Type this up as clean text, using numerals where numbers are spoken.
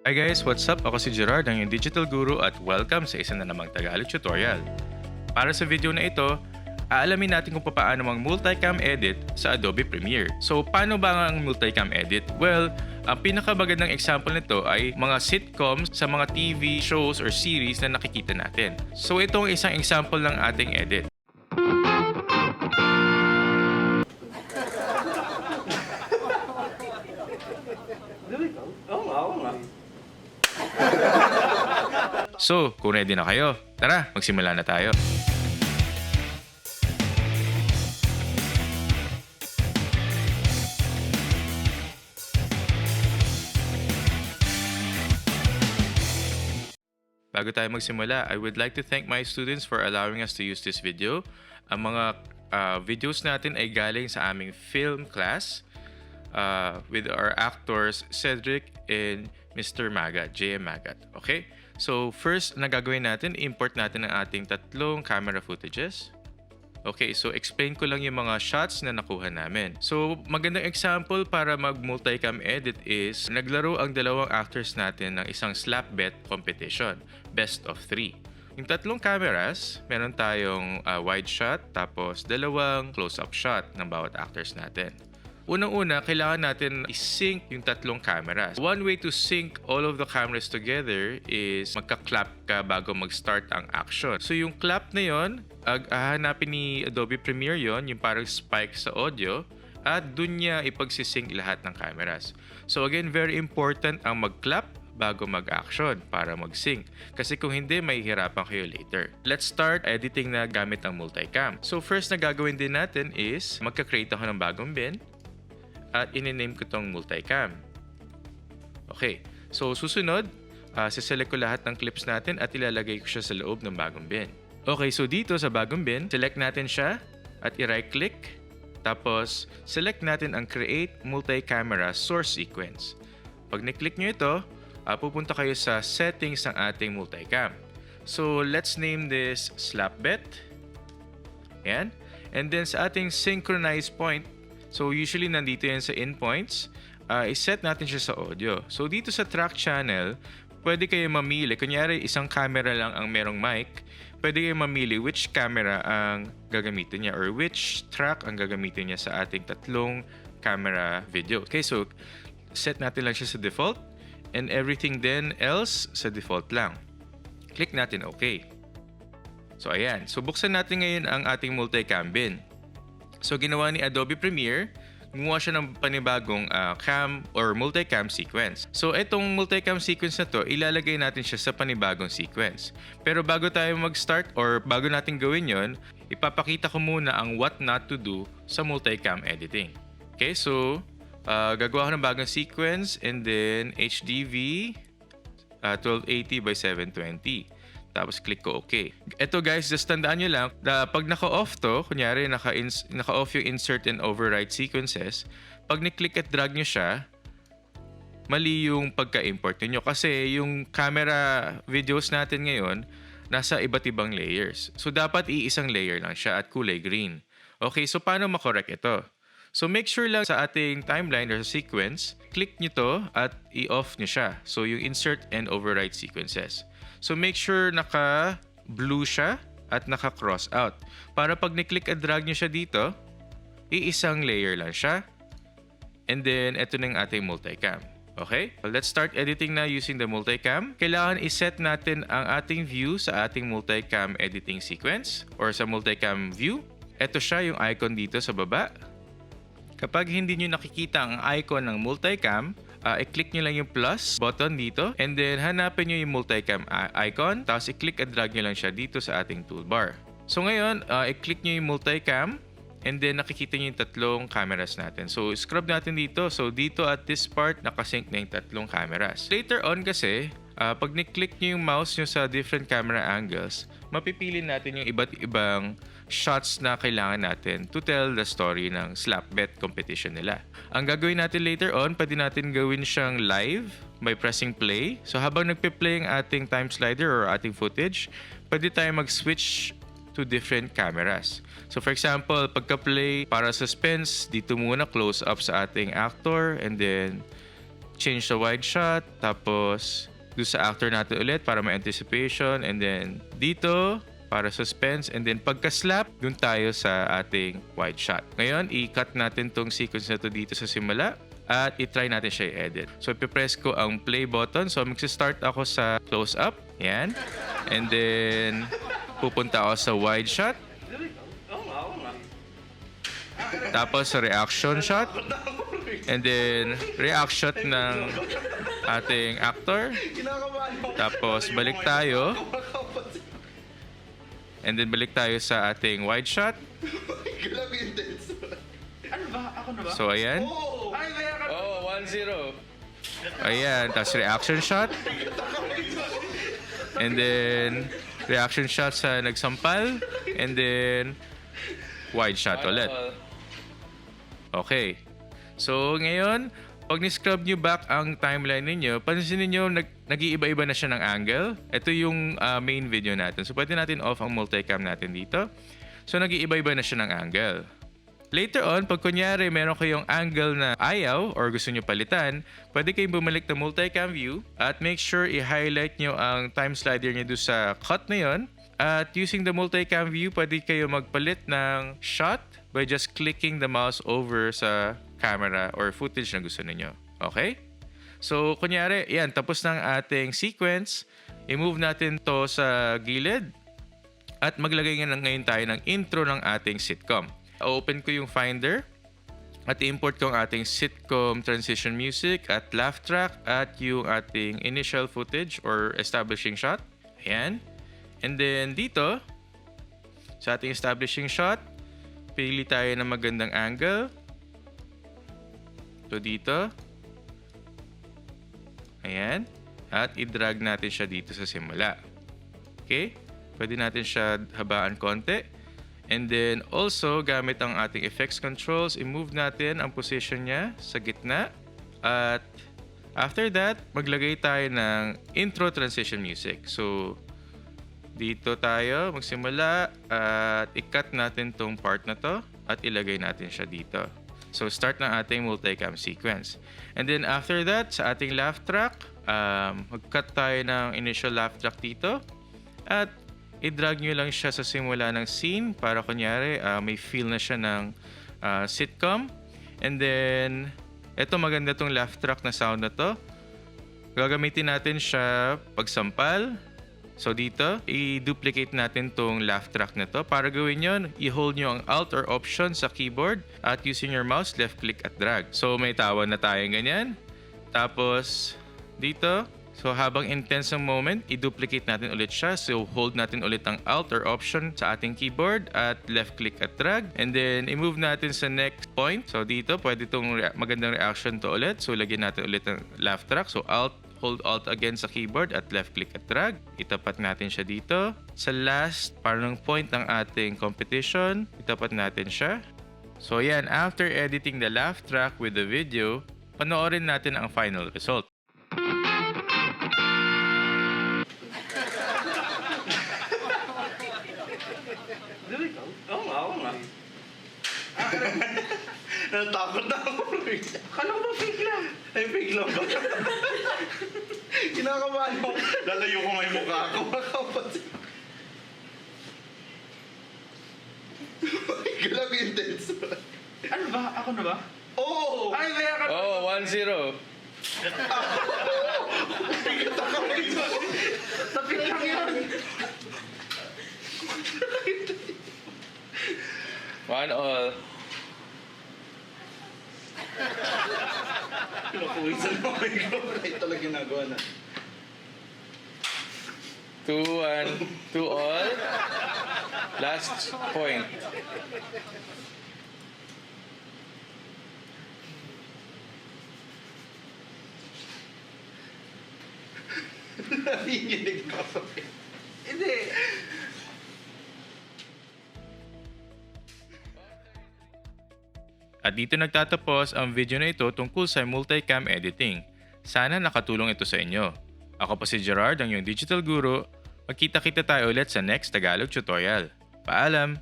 Hi guys, what's up? Ako si Gerard, ang iyong digital guru at welcome sa isa na namang Tagalog tutorial. Para sa video na ito, aalamin natin kung paano mag-multicam edit sa Adobe Premiere. So, paano ba ang multicam edit? Well, ang pinakamagandang example nito ay mga sitcoms sa mga TV shows or series na nakikita natin. So, ito ang isang example ng ating edit. So, kung ready na kayo, tara, magsimula na tayo. Bago tayo magsimula, I would like to thank my students for allowing us to use this video. Ang mga videos natin ay galing sa aming film class with our actors Cedric and Mr. Magat, JM Magat. Okay? So, first na gagawin natin, import natin ang ating tatlong camera footages. Okay, so explain ko lang yung mga shots na nakuha namin. So, magandang example para mag-multicam edit is naglaro ang dalawang actors natin ng isang slap bet competition, best of 3. Yung tatlong cameras, meron tayong wide shot, tapos dalawang close-up shot ng bawat actors natin. Unang-una, kailangan natin i-sync yung tatlong cameras. One way to sync all of the cameras together is magka-clap ka bago mag-start ang action. So yung clap na yon, hahanapin ni Adobe Premiere yon, yung parang spike sa audio, at dun niya ipagsisync lahat ng cameras. So again, very important ang mag-clap bago mag-action para mag-sync. Kasi kung hindi, may hirapan kayo later. Let's start editing na gamit ang multicam. So first na gagawin din natin is magka-create ako ng bagong bin. At in-name ko tong multicam. Okay, so susunod, siselect ko lahat ng clips natin at ilalagay ko siya sa loob ng bagong bin. Okay, so dito sa bagong bin, select natin siya at i-right click. Tapos, select natin ang Create Multi-Camera Source Sequence. Pag ni-click nyo ito, pupunta kayo sa settings ng ating multicam. So, let's name this Slap Bet. Ayan. And then sa ating synchronize point, so usually nandito yan sa endpoints, iset natin siya sa audio. So dito sa track channel, pwede kayo mamili. Kunyari isang camera lang ang merong mic, pwede kayo mamili which camera ang gagamitin niya or which track ang gagamitin niya sa ating tatlong camera video. Okay, so set natin lang siya sa default and everything then else sa default lang. Click natin OK. So ayan, so buksan natin ngayon ang ating multicam bin. So ginawa ni Adobe Premiere, gumawa siya ng panibagong cam or multicam sequence. So itong multicam sequence na to, ilalagay natin siya sa panibagong sequence. Pero bago tayo mag-start or bago natin gawin yon, ipapakita ko muna ang what not to do sa multicam editing. Okay, so gagawa ko ng bagong sequence and then HDV 1280 by 720. Tapos click ko OK. Ito guys, just tandaan nyo lang, pag naka-off to, kunyari naka-off yung insert and override sequences, pag ni-click at drag nyo siya, mali yung pagka-import nyo. Kasi yung camera videos natin ngayon, nasa iba't ibang layers. So dapat iisang layer lang siya at kulay green. Okay, so paano makorek ito? So make sure lang sa ating timeline or sequence, click nyo to at i-off nyo siya. So yung insert and override sequences. So make sure naka-blue siya at naka-cross out. Para pag ni-click at drag nyo siya dito, iisang layer lang siya. And then, ito na yung ating multicam. Okay? So let's start editing na using the multicam. Kailangan iset natin ang ating view sa ating multicam editing sequence or sa multicam view. Ito siya yung icon dito sa baba. Kapag hindi nyo nakikita ang icon ng multicam, i-click nyo lang yung plus button dito and then hanapin nyo yung multicam icon tapos i-click at drag nyo lang siya dito sa ating toolbar. So ngayon, i-click nyo yung multicam and then nakikita nyo yung tatlong cameras natin. So scrub natin dito. So dito at this part, nakasync na yung tatlong cameras. Later on kasi, pag ni-click nyo yung mouse nyo sa different camera angles, mapipili natin yung iba't ibang shots na kailangan natin to tell the story ng slap bet competition nila. Ang gagawin natin later on, pwede natin gawin siyang live by pressing play. So habang nagpe-play ang ating time slider or ating footage, pwede tayo mag-switch to different cameras. So for example, pagka-play para suspense, dito muna close up sa ating actor and then change the wide shot, tapos doon sa actor natin ulit para may anticipation, and then dito para suspense, and then pagka-slap, dun tayo sa ating wide shot. Ngayon, i-cut natin tong sequence na to dito sa simula at i-try natin siya i-edit. So, ipipress ko ang play button. So, mag-start ako sa close-up. Yan. And then, pupunta ako sa wide shot. Tapos, sa reaction shot. And then, reaction ng ating actor. Tapos, balik tayo. And then, balik tayo sa ating wide shot. Ano ba? Ako na ba? So, ayan. Ay, kaya ka. 1-0. Ayan. Tapos, reaction shot. And then, reaction shot sa nagsampal. And then, wide shot ulit. Okay. So, ngayon, pag ni-scrub nyo back ang timeline ninyo, pansinin nyo, nag-iiba-iba na siya ng angle. Ito yung main video natin. So, pwede natin off ang multicam natin dito. So, nag-iiba-iba na siya ng angle. Later on, pag kunyari meron kayong angle na ayaw or gusto nyo palitan, pwede kayong bumalik na multicam view at make sure i-highlight nyo ang time slider nyo doon sa cut na yon. At using the multicam view, pwede kayo magpalit ng shot by just clicking the mouse over sa camera or footage na gusto ninyo. Okay? So, kunyari, yan, tapos ng ating sequence. I-move natin to sa gilid. At maglagay ngayon tayo ng intro ng ating sitcom. Open ko yung Finder. At i-import ko ang ating sitcom transition music at laugh track at yung ating initial footage or establishing shot. Ayan. And then dito, sa ating establishing shot, pili tayo ng magandang angle. So dito. Ayan. At i-drag natin siya dito sa simula. Okay? Pwede natin siya habaan konti. And then also, gamit ang ating effects controls, i-move natin ang position niya sa gitna. At after that, maglagay tayo ng intro transition music. So, dito tayo magsimula at i-cut natin tong part na to at ilagay natin siya dito. So, start ng ating multicam sequence. And then after that, sa ating laugh track, mag-cut tayo ng initial laugh track dito. At i-drag nyo lang siya sa simula ng scene para kunyari may feel na siya ng sitcom. And then, eto maganda tong laugh track na sound na to. Gagamitin natin siya pagsampal. So dito, i-duplicate natin tong laugh track na to. Para gawin yon, i-hold nyo ang Alt or Option sa keyboard at using your mouse, left click at drag. So may tawa na tayong ganyan. Tapos dito, so habang intense ang moment, i-duplicate natin ulit siya. So hold natin ulit ang Alt or Option sa ating keyboard at left click at drag. And then i-move natin sa next point. So dito, pwede itong magandang reaction to ulit. So lagyan natin ulit ang laugh track. So hold Alt again sa keyboard at left click at drag. Itapat natin siya dito. Sa last, parang point ng ating competition, itapat natin siya. So yan, after editing the laugh track with the video, panoorin natin ang final result. Oo nga. Natakot na ako. Kala ko ba fake lang? Ay, fake lang ba? Kinakabahan mo. Lalayo ko may mukha ako. Makapansin. Grabe intense. Ano ba? Ako na ba? Oo! Ay, kaya ka... 1-0. Tapik lang yun. 1-all. Pinakuwisan mo ako yung ay talaga ginagawa na. 2-1. 2-all. Last point. Nanginginig ko. Hindi. At dito nagtatapos ang video na ito tungkol sa multicam editing. Sana nakatulong ito sa inyo. Ako po si Gerard, ang iyong digital guru. Magkita-kita tayo ulit sa next Tagalog tutorial. Paalam!